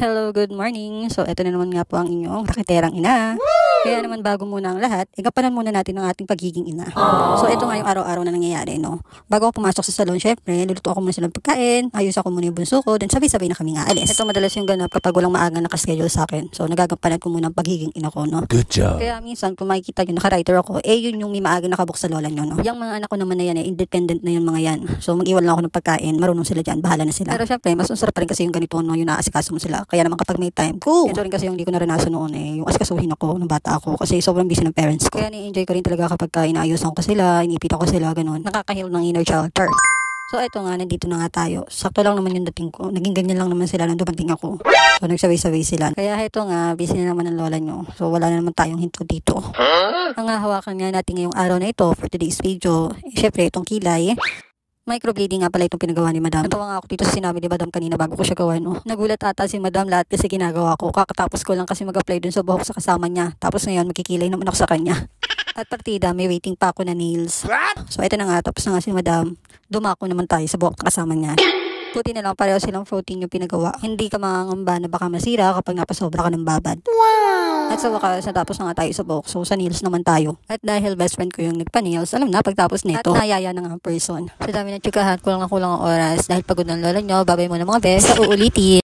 Hello, good morning. So, ito na naman nga po ang inyong rakiterang ina. Kaya naman bago muna ang lahat, igapanan muna natin ang ating pagiging ina. So, ito nga yung araw-araw na nangyayari, no? Bago ako pumasok sa salon, syempre, luluto ako muna silang pagkain, ayos ako muna yung bunso ko, then sabay-sabay na kami nga alis. Ito madalas yung ganap kapag walang maagang nakaschedule sa akin. So, nagagampanan ko muna ang pagiging ina ko, no? Good job. Kaya minsan, kung makikita nyo, naka-writer ako, yun yung may maagang nakabook sa lola nyo, no? Yung mga anak ko naman na yan, independent na yung mga yan. So, mag-iwan lang ako ng pagkain, marunong sila dyan, bahala na sila. Pero syempre, mas masarap pa rin kasi yung ganito, no? Yung naasikaso mo sila. Kaya naman kapag may time, ito rin kasi yung hindi ko naranasan noon yung asikasuhin ako nung bata ako kasi sobrang busy ng parents ko. Kaya ni-enjoy ko rin talaga kapag inaayusan ko sila, inipita ko sila, ganun. Nakaka-heal ng inner child. So, eto nga, nandito na nga tayo. Sakto lang naman yung dating ko. Naging ganyan lang naman sila nang dumating ako. So, nagsabay-sabay sila. Kaya eto nga, busy na naman ang lola nyo. So, wala na naman tayong hinto dito. Ang hawakan nga natin ngayong araw na ito for today's video, syempre, itong kilay. Microblading nga pala itong pinagawa ni Madam. Natawa nga ako dito sa sinabi ni Madam kanina bago ko siya gawa, no? Nagulat ata si Madam lahat kasi ginagawa ko. Kakatapos ko lang kasi mag-apply dun sa buhok sa kasama niya. Tapos ngayon, makikilay naman ako sa kanya. At partida, may waiting pa ako na nails. So, ito na nga. Tapos na nga si Madam. Dumako naman tayo sa buhok na kasama niya. Buti na lang pareho silang protein yung pinagawa. Hindi ka mangangamba na baka masira kapag napasobra ka ng babad. Wow! At sa wakas, natapos na nga tayo sa buhok. So, sa nails naman tayo. At dahil best friend ko yung nagpa-nails, alam na, pagtapos nito, at nayaya na nga ang person. Sa dami ng tsikahan, kulang na kulang ang oras. Dahil pagod ng lola nyo, babay mo na mga best. Sa uulitin.